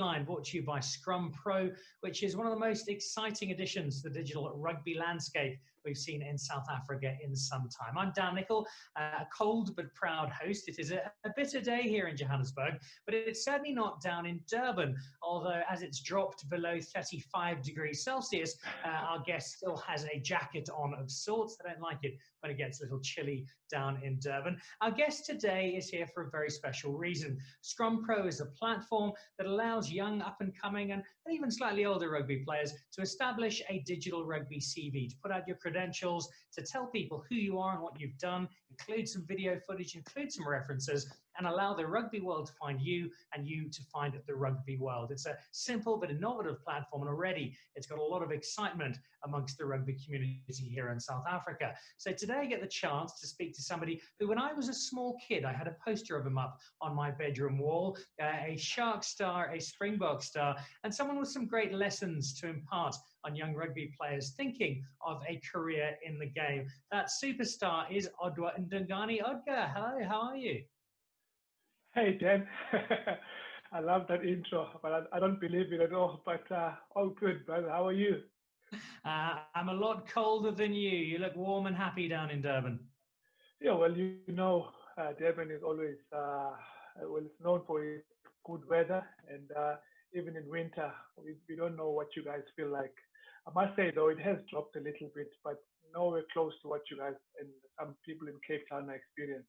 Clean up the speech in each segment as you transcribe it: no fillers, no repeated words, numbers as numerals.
Line, brought to you by Scrum Pro, which is one of the most exciting additions to the digital rugby landscape we've seen in South Africa in some time. I'm Dan Nicholl, a cold but proud host. It is a bitter day here in Johannesburg, but it's certainly not down in Durban, although as it's dropped below 35 degrees Celsius, our guest still has a jacket on of sorts. I don't like it when it gets a little chilly down in Durban. Our guest today is here for a very special reason. Scrum Pro is a platform that allows young, up-and-coming and even slightly older rugby players to establish a digital rugby CV, to put out your credentials, to tell people who you are and what you've done, include some video footage, include some references, and allow the rugby world to find you and you to find the rugby world. It's a simple but innovative platform, and already it's got a lot of excitement amongst the rugby community here in South Africa. So today I get the chance to speak to somebody who, when I was a small kid, I had a poster of him up on my bedroom wall, a Shark star, a Springbok star, and someone with some great lessons to impart on young rugby players thinking of a career in the game. That superstar is Odwa Ndungane. Odwa, hello, how are you? Hey, Dan. I love that intro, but I don't believe it at all. But all good, brother. How are you? I'm a lot colder than you. You look warm and happy down in Durban. Yeah, well, Durban is always it's known for its good weather, and even in winter, we don't know what you guys feel like. I must say, though, it has dropped a little bit, but nowhere close to what you guys and some people in Cape Town are experiencing.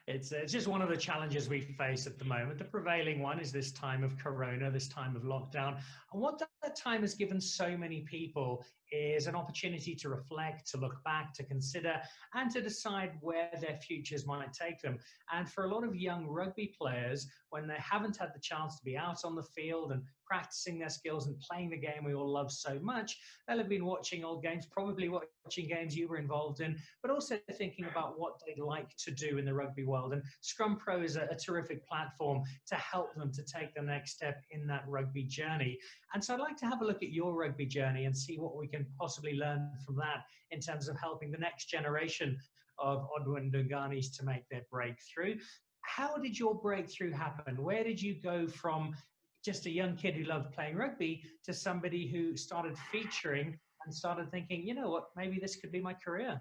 It's just one of the challenges we face at the moment. The prevailing one is this time of corona, this time of lockdown. And what that time has given so many people is an opportunity to reflect, to look back, to consider, and to decide where their futures might take them. And for a lot of young rugby players, when they haven't had the chance to be out on the field and practicing their skills and playing the game we all love so much, they'll have been watching old games, probably watching games you were involved in, but also thinking about what they'd like to do in the rugby world. And Scrum Pro is a terrific platform to help them to take the next step in that rugby journey. And so I'd like to have a look at your rugby journey and see what we can possibly learn from that in terms of helping the next generation of Odwa Ndunganes to make their breakthrough. How did your breakthrough happen? Where did you go from just a young kid who loved playing rugby to somebody who started featuring and started thinking, you know what, maybe this could be my career?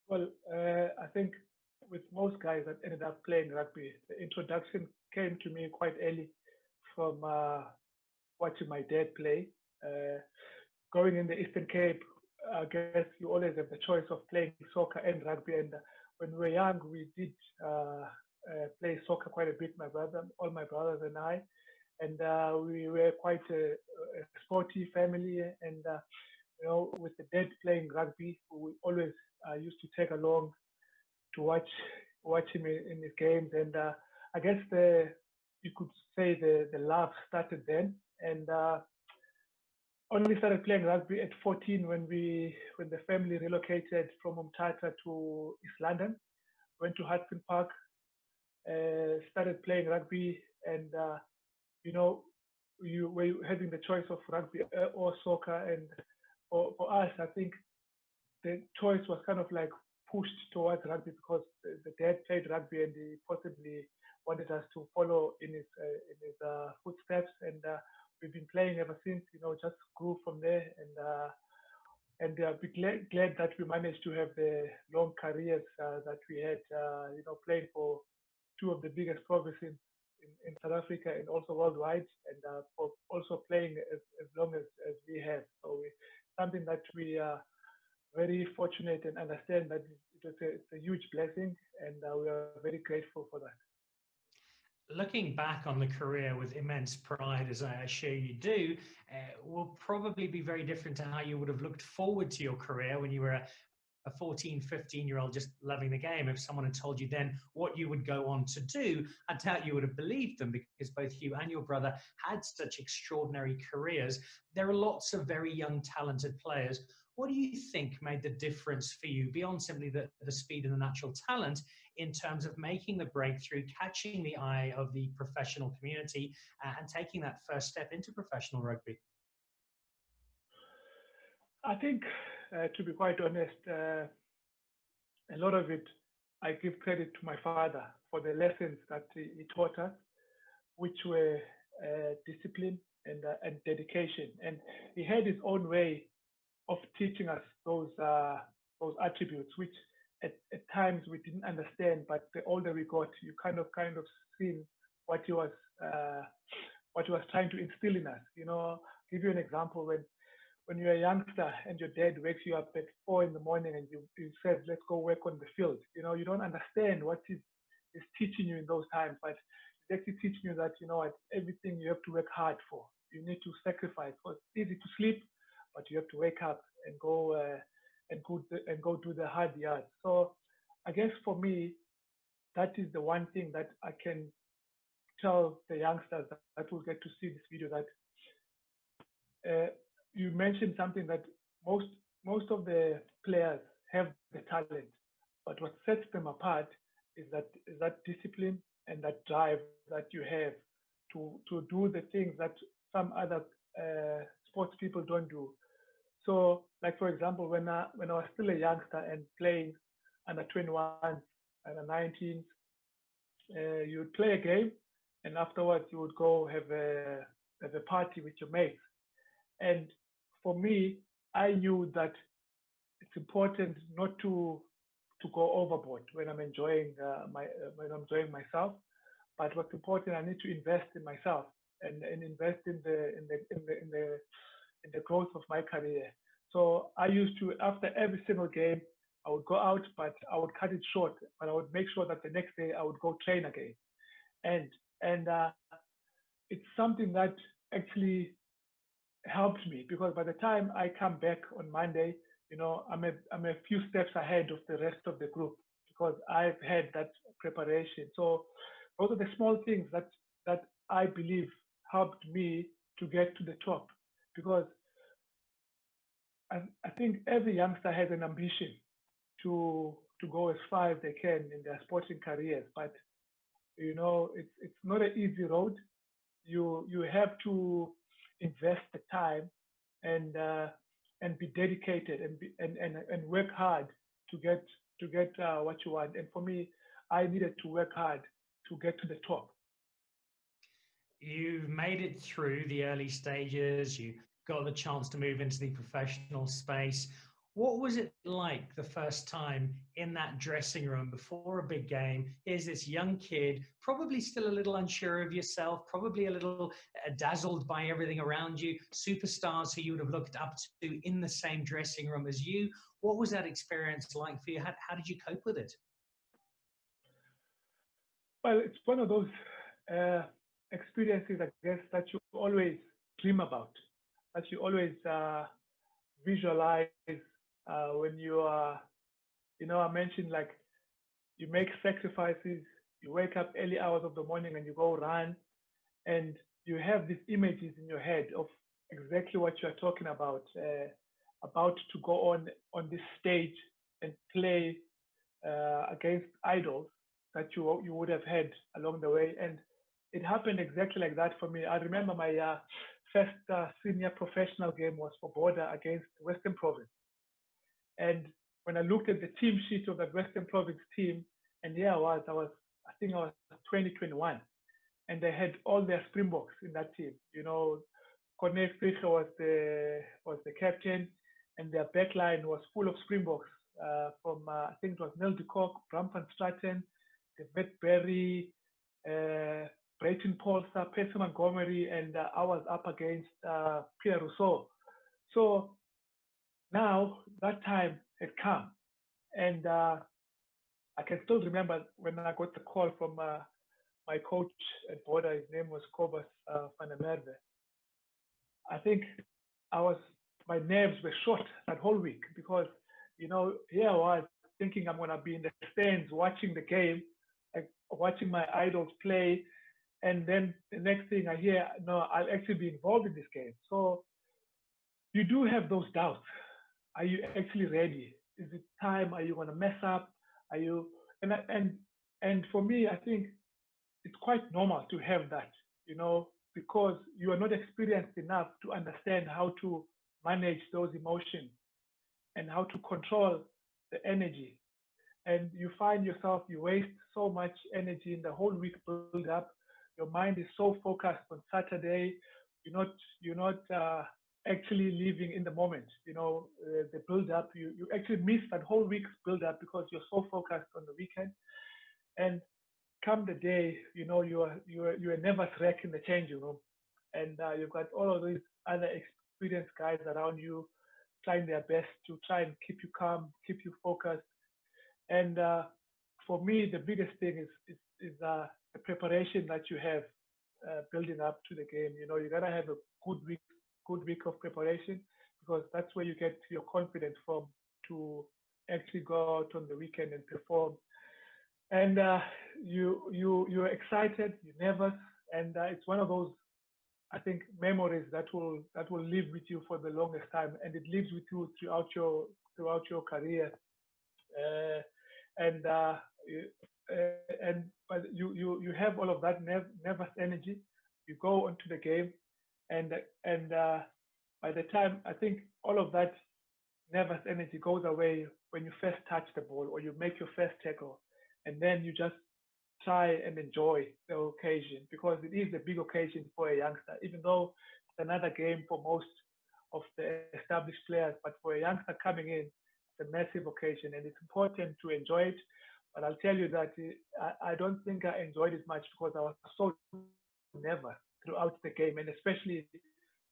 Well, I think with most guys that ended up playing rugby, the introduction came to me quite early from watching my dad play. Going in the Eastern Cape, I guess you always have the choice of playing soccer and rugby. And when we were young, we did play soccer quite a bit, all my brothers and I. And we were quite a sporty family. And, with the dad playing rugby, we always used to take along to watch him in his games. And I guess you could say the love started then. And only started playing rugby at 14 when the family relocated from Umtata to East London, went to Hudson Park, started playing rugby, and you were having the choice of rugby or soccer. And for us, I think the choice was kind of like pushed towards rugby because the dad played rugby and he possibly wanted us to follow in his footsteps. And we've been playing ever since, just grew from there. And be glad that we managed to have the long careers that we had, playing for two of the biggest provinces in South Africa and also worldwide, and for also playing as long as we have. So something that we are very fortunate and understand that it's a huge blessing, and we are very grateful for that. Looking back on the career with immense pride, as I assure you do, will probably be very different to how you would have looked forward to your career when you were a 14, 15-year-old just loving the game. If someone had told you then what you would go on to do, I doubt you would have believed them, because both you and your brother had such extraordinary careers. There are lots of very young, talented players. What do you think made the difference for you, beyond simply the speed and the natural talent, in terms of making the breakthrough, catching the eye of the professional community, and taking that first step into professional rugby? I think, to be quite honest, a lot of it, I give credit to my father for the lessons that he taught us. which were discipline and dedication. And he had his own way of teaching us those attributes, which at times we didn't understand. But the older we got, you kind of seen what he was uh, what he was trying to instill in us. Give you an example when you're a youngster and your dad wakes you up at 4 in the morning and you said, let's go work on the field. You don't understand what is teaching you in those times, but it's actually teaching you that, what everything you have to work hard for. You need to sacrifice. It's easy to sleep, but you have to wake up and go do the hard yards. So I guess for me, that is the one thing that I can tell the youngsters that will get to see this video, that you mentioned something that most of the players have the talent, but what sets them apart is that discipline and that drive that you have to do the things that some other sports people don't do. So, like for example, when I was still a youngster and playing under 21, under 19, you would play a game, and afterwards you would go have a party with your mates. And for me, I knew that it's important not to go overboard when I'm enjoying when I'm enjoying myself. But what's important, I need to invest in myself and invest in the growth of my career. So I used to, after every single game, I would go out, but I would cut it short. But I would make sure that the next day I would go train again. And it's something that actually helped me, because by the time I come back on Monday, I'm a few steps ahead of the rest of the group because I've had that preparation. So those are the small things that I believe helped me to get to the top, because I think every youngster has an ambition to go as far as they can in their sporting careers, but it's not an easy road. You have to invest the time and be dedicated and work hard to get what you want. And for me, I needed to work hard to get to the top. You've made it through the early stages. You got the chance to move into the professional space. What was it like the first time in that dressing room before a big game? Here's this young kid, probably still a little unsure of yourself, probably a little dazzled by everything around you, superstars who you would have looked up to in the same dressing room as you. What was that experience like for you? How did you cope with it? Well, it's one of those experiences, I guess, that you always dream about, that you always visualize when you are, I mentioned, like, you make sacrifices, you wake up early hours of the morning and you go run, and you have these images in your head of exactly what you are talking about to go on this stage and play against idols that you would have had along the way. And it happened exactly like that for me. I remember my first senior professional game was for Border against Western Province. And when I looked at the team sheet of that Western Province team, and here I think I was 2021, and they had all their Springboks in that team. Cornelius Fischer was the captain, and their backline was full of Springboks from I think it was Neil de Kock, Bram van Straten, David Berry, Brayton Paulsa, Percy Montgomery, and I was up against Pierre Rousseau. So now that time had come, and I can still remember when I got the call from my coach at Border. His name was Kobus van der Merwe. I think my nerves were shot that whole week, because here I was thinking I'm going to be in the stands watching the game, like watching my idols play, and then the next thing I hear, no, I'll actually be involved in this game. So you do have those doubts. Are you actually ready? Is it time? Are you going to mess up? Are you? And for me, I think it's quite normal to have that, because you are not experienced enough to understand how to manage those emotions and how to control the energy. And you find yourself, you waste so much energy in the whole week build up. your mind is so focused on Saturday. You're not actually living in the moment. The build up. You actually miss that whole week's build up because you're so focused on the weekend. And come the day, you are nervous wreck in the changing room, and you've got all of these other experienced guys around you trying their best to try and keep you calm, keep you focused. And for me, the biggest thing is the preparation that you have building up to the game. You gotta have a good week of preparation because that's where you get your confidence from to actually go out on the weekend and perform. And you're excited, you're nervous, and it's one of those, I think, memories that will live with you for the longest time, and it lives with you throughout your career. Uh, and but you have all of that nervous energy. You go onto the game, and and by the time, I think all of that nervous energy goes away when you first touch the ball or you make your first tackle, and then you just try and enjoy the occasion because it is a big occasion for a youngster, even though it's another game for most of the established players. But for a youngster coming in, it's a massive occasion and it's important to enjoy it. But I'll tell you that I don't think I enjoyed it much because I was so nervous throughout the game, and especially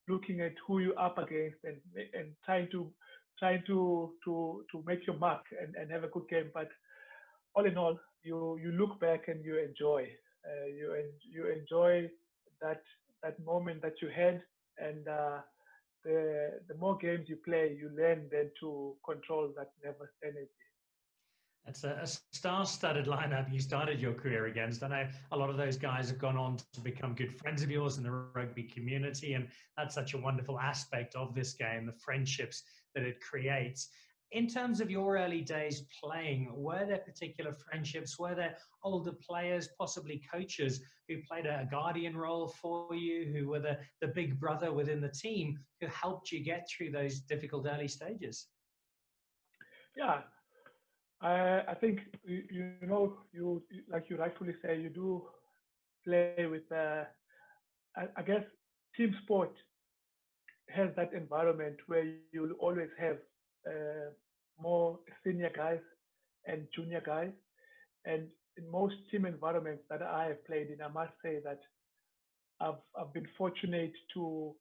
looking at who you're up against and trying to make your mark and have a good game. But all in all, you look back and you enjoy. You enjoy that that moment that you had, and the more games you play, you learn then to control that nervous energy. It's a star-studded lineup you started your career against. I know a lot of those guys have gone on to become good friends of yours in the rugby community, and that's such a wonderful aspect of this game, the friendships that it creates. In terms of your early days playing, were there particular friendships? Were there older players, possibly coaches, who played a guardian role for you, who were the big brother within the team, who helped you get through those difficult early stages? Yeah, I think like you rightfully say, you do play with. I guess team sport has that environment where you'll always have uh, more senior guys and junior guys. And in most team environments that I have played in, I must say that I've been fortunate to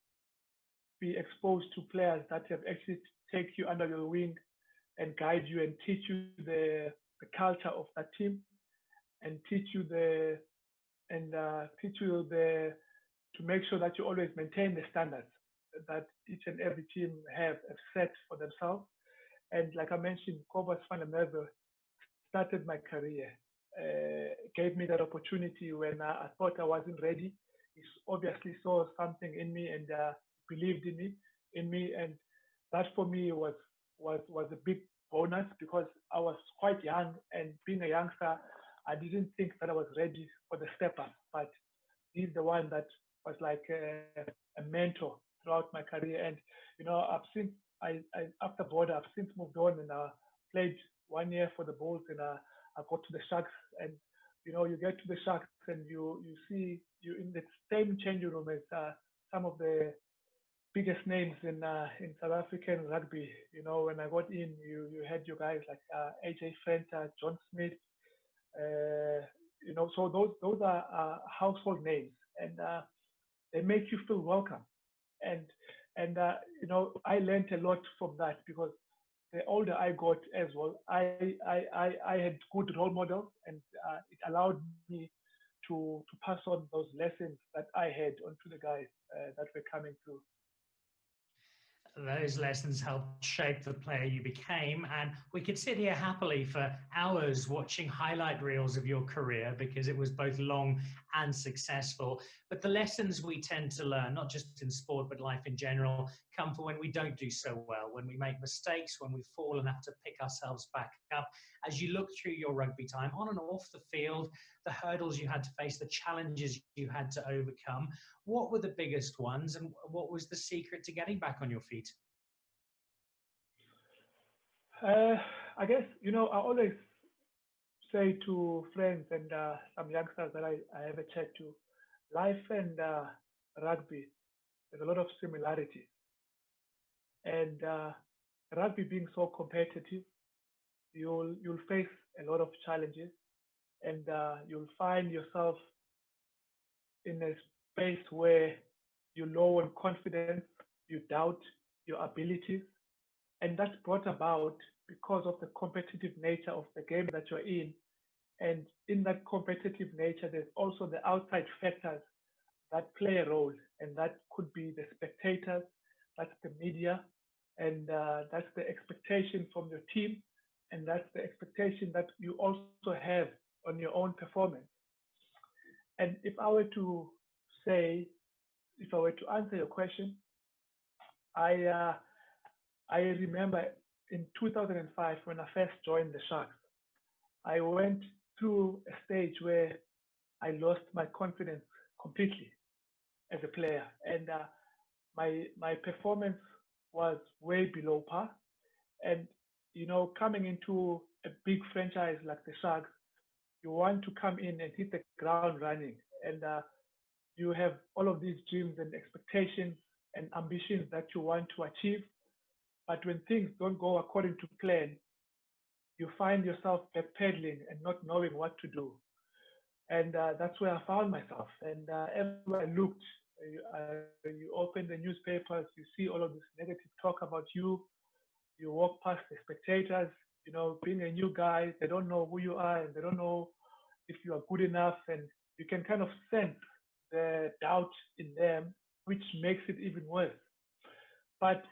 be exposed to players that have actually take you under your wing and guide you and teach you the culture of that team and teach you the to make sure that you always maintain the standards that each and every team have set for themselves. And like I mentioned, Cobus van der Merwe started my career, gave me that opportunity when I thought I wasn't ready. He obviously saw something in me and believed in me, and that for me was a big bonus because I was quite young, and being a youngster, I didn't think that I was ready for the step up. But he's the one that was like a mentor throughout my career. And I've since I after border, I've since moved on and played 1 year for the Bulls, and I got to the Sharks. And you get to the Sharks and you see you in the same changing room as some of the biggest names in South African rugby. When I got in, you had your guys like AJ Fenter, John Smith. So those are household names, and they make you feel welcome. And I learned a lot from that because the older I got as well, I had good role models, and it allowed me to pass on those lessons that I had onto the guys that were coming through. Those lessons helped shape the player you became. And we could sit here happily for hours watching highlight reels of your career because it was both long and successful. But the lessons we tend to learn, not just in sport, but life in general, come for when we don't do so well, when we make mistakes, when we fall and have to pick ourselves back up. As you look through your rugby time, on and off the field, the hurdles you had to face, the challenges you had to overcome, what were the biggest ones and what was the secret to getting back on your feet? Uh, I guess, I always say to friends and some youngsters that I have a chat to, life and rugby, there's a lot of similarities. And rugby being so competitive, you'll face a lot of challenges, and you'll find yourself in a space where you low on confidence, you doubt your abilities, and that's brought about because of the competitive nature of the game that you're in. And in that competitive nature, there's also the outside factors that play a role, and that could be the spectators, that's the media, and that's the expectation from your team, and that's the expectation that you also have on your own performance. And say, if I were to answer your question, I I remember in 2005 when I first joined the Sharks, I went through a stage where I lost my confidence completely as a player, and my performance was way below par. And coming into a big franchise like the Sharks, you want to come in and hit the ground running, and you have all of these dreams and expectations and ambitions that you want to achieve. But when things don't go according to plan, you find yourself backpedaling and not knowing what to do. And that's where I found myself. And everywhere I looked, you open the newspapers, you see all of this negative talk about you. You walk past the spectators, being a new guy, they don't know who you are and they don't know if you are good enough. And you can kind of sense the doubt in them, which makes it even worse. But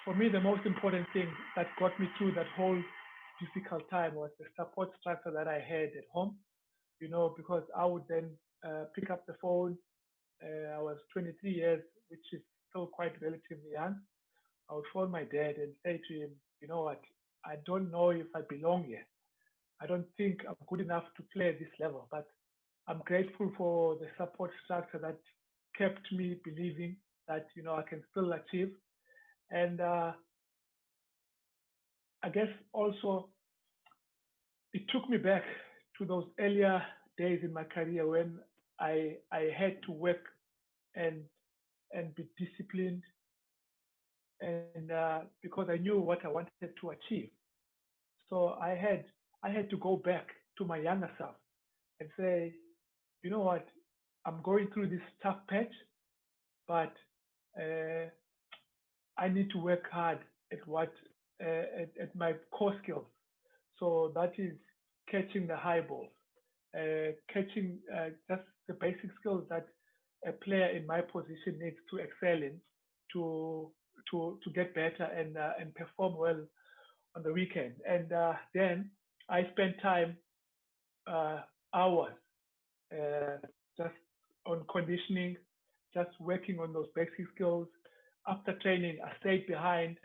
for me, the most important thing that got me through that whole difficult time was the support structure that I had at home, because I would then pick up the phone. I was 23 years, which is still quite relatively young. I would phone my dad and say to him, you know what, I don't know if I belong here. I don't think I'm good enough to play at this level, but I'm grateful for the support structure that kept me believing that, I can still achieve. And I guess also it took me back to those earlier days in my career when I had to work and be disciplined, and because I knew what I wanted to achieve. So I had to go back to my younger self and say, you know what, I'm going through this tough patch, but uh, I need to work hard at at my core skills. So that is catching the high balls, catching just the basic skills that a player in my position needs to excel in to to get better and perform well on the weekend. And then I spent time, uh, hours, uh, just on conditioning, just working on those basic skills. After training, I stayed behind.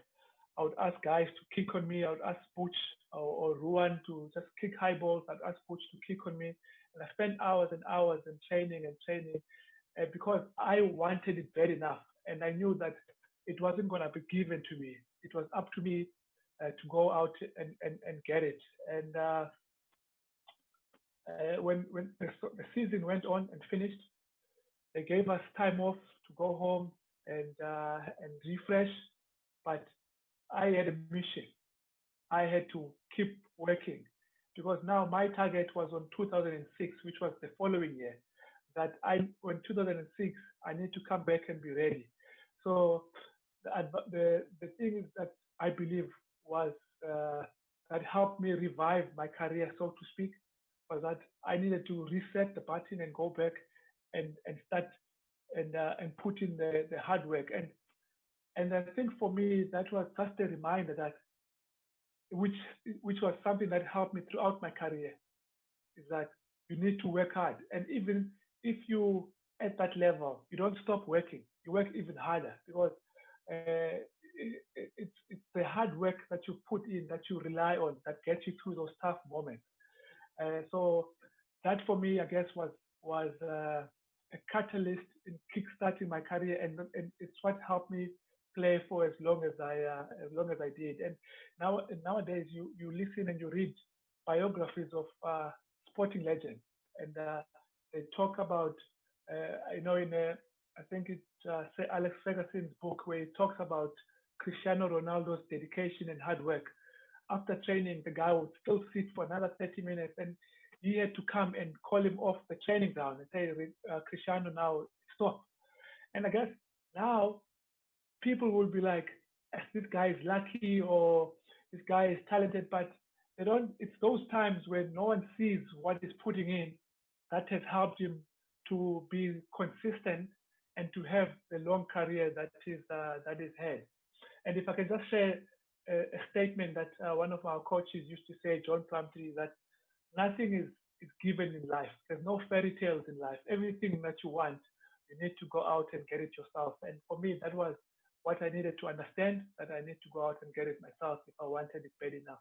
I would ask guys to kick on me. I would ask Butch or Ruan to just kick high balls. I'd ask Butch to kick on me. And I spent hours and hours in training and training because I wanted it bad enough. And I knew that it wasn't going to be given to me. It was up to me to go out and get it. And when the season went on and finished, they gave us time off to go home and refresh. But I had a mission. I had to keep working because now my target was on 2006, which was the following year. That on 2006, I need to come back and be ready. So the thing is that I believe was uh, that helped me revive my career, so to speak, was that I needed to reset the button and go back and start and put in the hard work. And I think for me that was just a reminder that which which was something that helped me throughout my career is that you need to work hard. And even if you at that level, you don't stop working. You work even harder because it's the hard work that you put in that you rely on that gets you through those tough moments. So that for me, I guess, was a catalyst in kickstarting my career, and it's what helped me play for as long as I did. And nowadays, you listen and you read biographies of sporting legends, and they talk about I know I think it's Sir Alex Ferguson's book where he talks about Cristiano Ronaldo's dedication and hard work. After training, the guy would still sit for another 30 minutes, and he had to come and call him off the training ground and say, Cristiano, now stop. And I guess now people will be like, this guy is lucky or this guy is talented, but they don't. It's those times when no one sees what he's putting in that has helped him to be consistent and to have the long career that is had. And if I can just share a statement that one of our coaches used to say, John Plumtree, that nothing is given in life. There's no fairy tales in life. Everything that you want, you need to go out and get it yourself. And for me, that was what I needed to understand, that I need to go out and get it myself if I wanted it bad enough.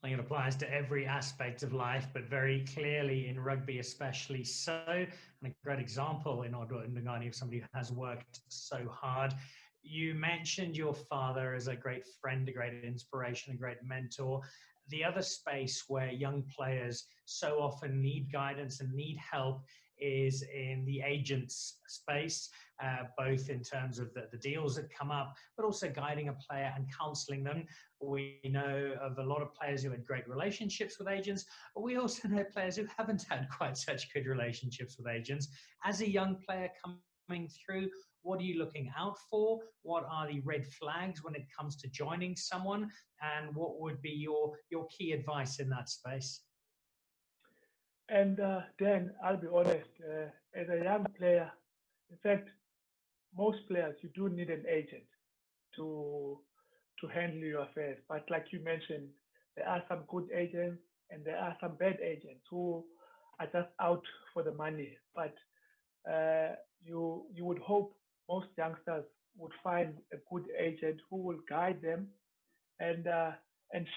I think it applies to every aspect of life, but very clearly in rugby especially so. And a great example in Odwa Ndungane of somebody who has worked so hard. You mentioned your father as a great friend, a great inspiration, a great mentor. The other space where young players so often need guidance and need help is in the agents space, both in terms of the deals that come up, but also guiding a player and counseling them. We know of a lot of players who had great relationships with agents, but we also know players who haven't had quite such good relationships with agents. As a young player coming through, what are you looking out for? What are the red flags when it comes to joining someone? And what would be your key advice in that space? And Dan, I'll be honest, as a young player, in fact, most players, you do need an agent to to handle your affairs. But like you mentioned, there are some good agents and there are some bad agents who are just out for the money. But you would hope most youngsters would find a good agent who will guide them and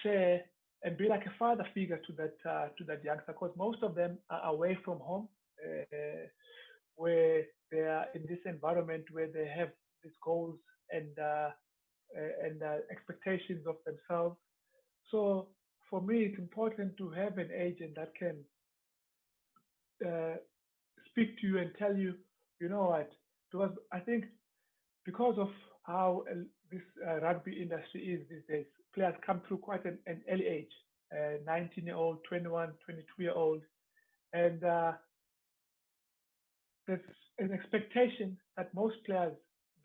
share and be like a father figure to that youngster, because most of them are away from home, where they are in this environment where they have these goals and expectations of themselves. So for me, it's important to have an agent that can uh, speak to you and tell you, you know what, because I think because of how this rugby industry is these days, players come through quite an early age, 19-year-old, 21, 22-year-old, and there's an expectation that most players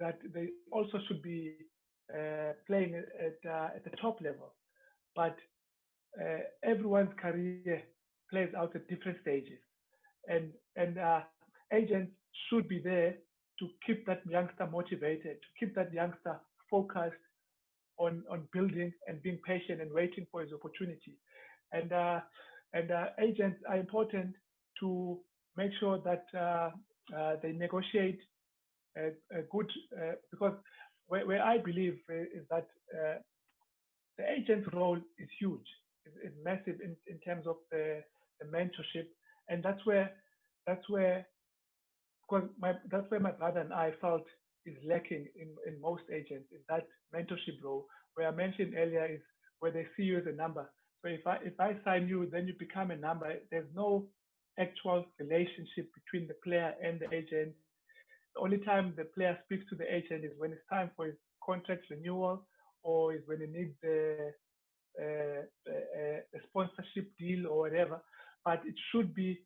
that they also should be playing at the top level, but everyone's career plays out at different stages, and agents should be there to keep that youngster motivated, to keep that youngster focused on building and being patient and waiting for his opportunity. And agents are important to make sure that they negotiate a good because where I believe is that the agent's role is huge, is massive in terms of the mentorship, and that's where because that's where my brother and I felt is lacking in most agents, is that mentorship role, where I mentioned earlier is where they see you as a number. So if I sign you, then you become a number. There's no actual relationship between the player and the agent. The only time the player speaks to the agent is when it's time for his contract renewal, or is when he needs a sponsorship deal or whatever. But it should be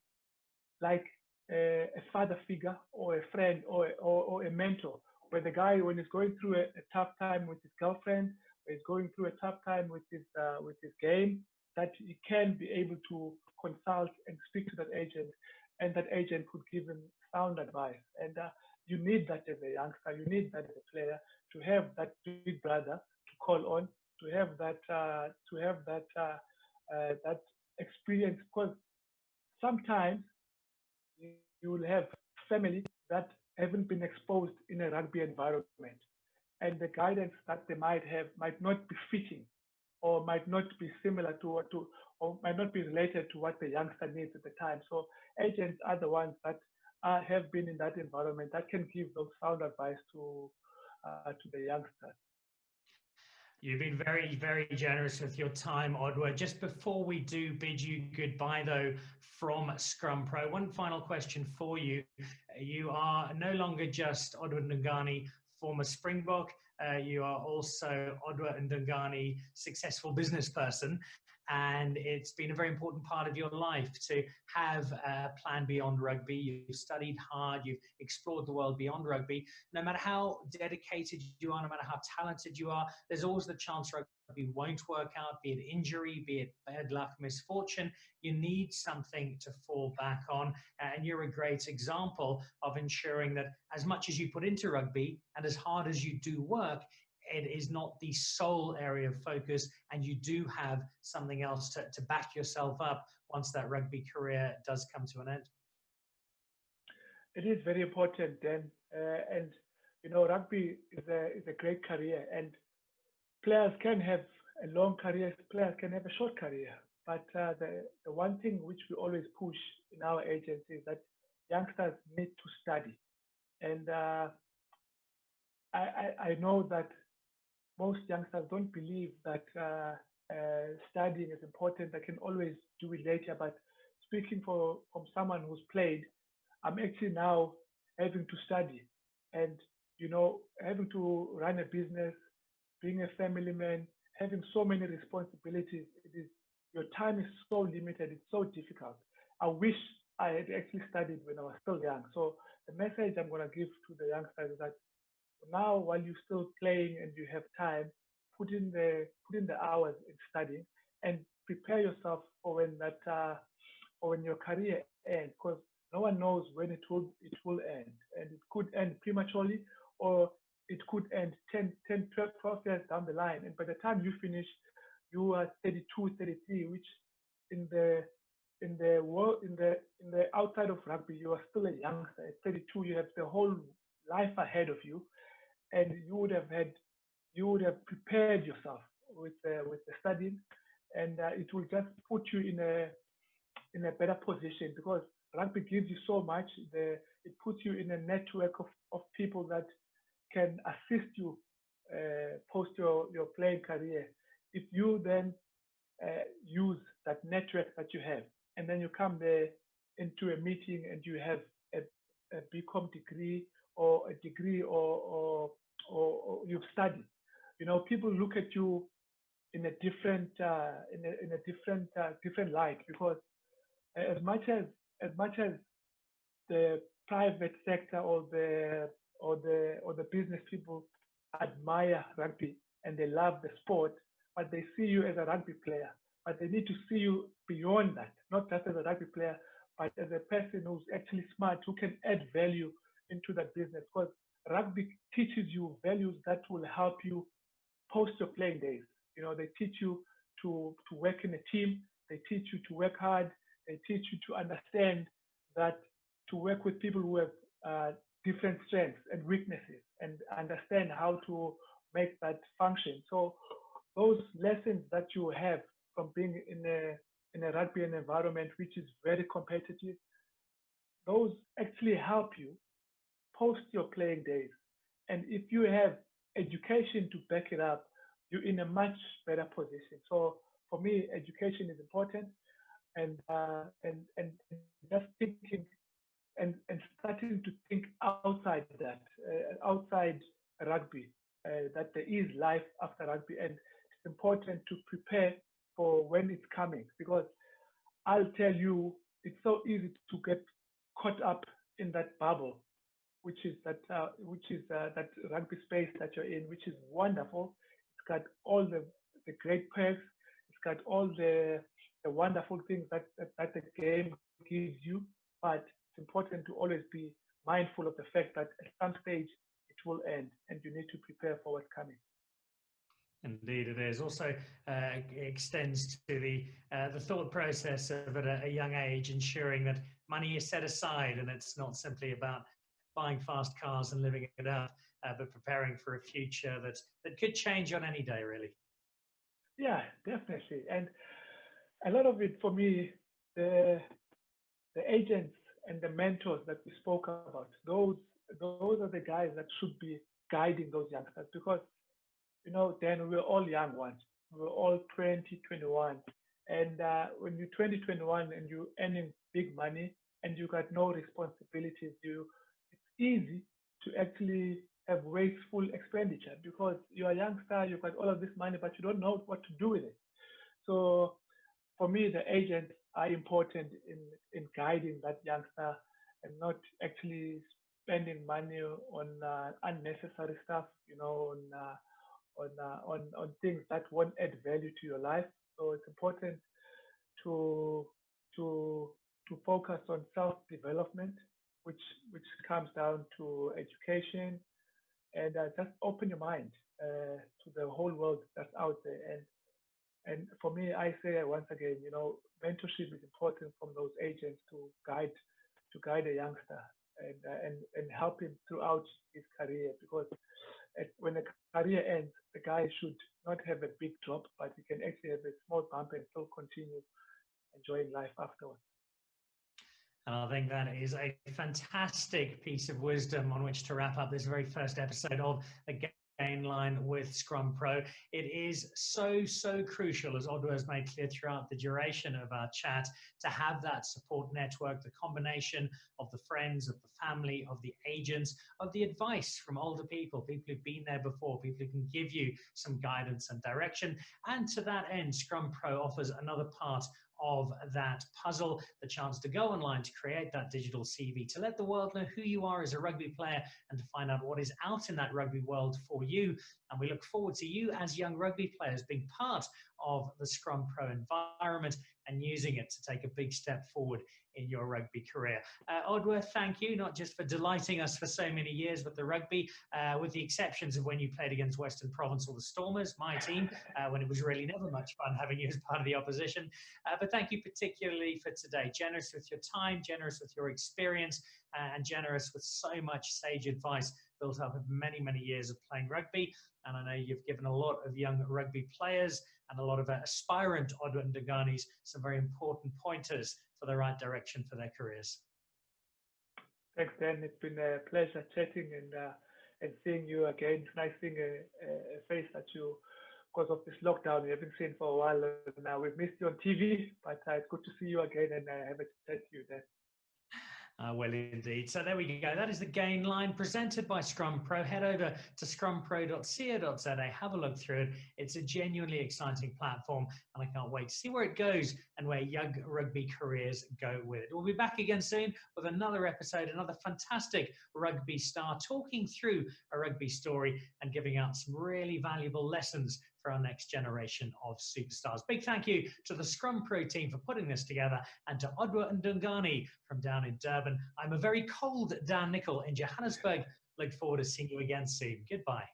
like a father figure or a friend or a mentor, where the guy, when he's going through a tough time with his girlfriend, or he's going through a tough time with his game, that he can be able to consult and speak to that agent, and that agent could give him sound advice. And you need that as a youngster, you need that as a player, to have that big brother to call on, to have that experience, because sometimes you will have family that haven't been exposed in a rugby environment, and the guidance that they might have might not be fitting, or might not be similar or might not be related to what the youngster needs at the time. So agents are the ones that have been in that environment that can give those sound advice to the youngsters. You've been very, very generous with your time, Odwa. Just before we do bid you goodbye, though, from Scrum Pro, one final question for you. You are no longer just Odwa Ndungane, former Springbok. You are also Odwa Ndungane, successful business person. And it's been a very important part of your life to have a plan beyond rugby. You've studied hard, you've explored the world beyond rugby. No matter how dedicated you are, no matter how talented you are, there's always the chance rugby won't work out, be it injury, be it bad luck, misfortune. You need something to fall back on. And you're a great example of ensuring that as much as you put into rugby and as hard as you do work, it is not the sole area of focus, and you do have something else to back yourself up once that rugby career does come to an end. It is very important then, and rugby is a great career, and players can have a long career, players can have a short career. But the one thing which we always push in our agency is that youngsters need to study, and I know that most youngsters don't believe that studying is important. I can always do it later. But speaking from someone who's played, I'm actually now having to study, and having to run a business, being a family man, having so many responsibilities. Your time is so limited. It's so difficult. I wish I had actually studied when I was still young. So the message I'm going to give to the youngsters is that now, while you're still playing and you have time, put in the hours in studying and prepare yourself for when your career ends, because no one knows when it will end, and it could end prematurely, or it could end 12 years down the line, and by the time you finish, you are 32, 33, which in the world in the outside of rugby, you are still a youngster. At 32, you have the whole life ahead of you, and you would have prepared yourself with the studying, and it will just put you in a better position, because rugby gives you so much. It puts you in a network of people that can assist you post your playing career. If you then use that network that you have, and then you come there into a meeting and you have a BCom degree, or a degree, or you've studied. People look at you in a different light, because as much as the private sector, or the business people admire rugby and they love the sport, but they see you as a rugby player. But they need to see you beyond that, not just as a rugby player, but as a person who's actually smart, who can add value into that business. Because rugby teaches you values that will help you post your playing days. They teach you to work in a team. They teach you to work hard. They teach you to understand that, to work with people who have different strengths and weaknesses, and understand how to make that function. So those lessons that you have from being in a rugby environment, which is very competitive, those actually help you post your playing days. And if you have education to back it up, you're in a much better position. So for me, education is important, and just thinking and starting to think outside that, outside rugby, that there is life after rugby, and it's important to prepare for when it's coming, because I'll tell you, it's so easy to get caught up in that bubble, which is that rugby space that you're in, which is wonderful. It's got all the great perks. It's got all the wonderful things that the game gives you. But it's important to always be mindful of the fact that at some stage it will end, and you need to prepare for what's coming. Indeed, it is. Also extends to the thought process of at a young age, ensuring that money is set aside, and it's not simply about buying fast cars and living it up, but preparing for a future that could change on any day, really. Yeah, definitely. And a lot of it for me, the agents and the mentors that we spoke about, those are the guys that should be guiding those youngsters, because then we were all young ones. We were all 20, 21. And when you're 20, 21 and you're earning big money and you got no responsibilities, it's easy to actually have wasteful expenditure because you're a youngster, you've got all of this money, but you don't know what to do with it. So for me, the agents are important in guiding that youngster and not actually spending money on unnecessary stuff, on things that won't add value to your life. So it's important to to to focus on self development, which comes down to education and just open your mind to the whole world that's out there. And for me, I say once again, mentorship is important from those agents to guide a youngster and help him throughout his career because when the career ends, the guy should not have a big drop, but he can actually have a small bump and still continue enjoying life afterwards. And I think that is a fantastic piece of wisdom on which to wrap up this very first episode of the Gain Line with Scrum Pro. It is so crucial, as Odwa has made clear throughout the duration of our chat, to have that support network, the combination of the friends, of the family, of the agents, of the advice from older people who've been there before, people who can give you some guidance and direction. And to that end, Scrum Pro offers another part of that puzzle, the chance to go online, to create that digital CV, to let the world know who you are as a rugby player and to find out what is out in that rugby world for you. And we look forward to you as young rugby players being part of the Scrum Pro environment and using it to take a big step forward in your rugby career. Odwa, thank you, not just for delighting us for so many years with the rugby, with the exceptions of when you played against Western Province or the Stormers, my team, when it was really never much fun having you as part of the opposition. But thank you particularly for today. Generous with your time, generous with your experience, and generous with so much sage advice built up of many years of playing rugby. And I know you've given a lot of young rugby players and a lot of aspirant Odwa Ndunganes some very important pointers for the right direction for their careers. Thanks, Dan. It's been a pleasure chatting and seeing you again. It's nice seeing a face that you, because of this lockdown, we haven't seen for a while. Now we've missed you on TV, but it's good to see you again and have a chat to you, Dan. Well, indeed. So there we go. That is the Gain Line presented by Scrum Pro. Head over to scrumpro.co.za. Have a look through it. It's a genuinely exciting platform, and I can't wait to see where it goes and where young rugby careers go with it. We'll be back again soon with another episode, another fantastic rugby star talking through a rugby story and giving out some really valuable lessons for our next generation of superstars. Big thank you to the Scrum Pro team for putting this together and to Odwa Ndungane from down in Durban. I'm a very cold Dan Nicholl in Johannesburg. Look forward to seeing you again soon. Goodbye.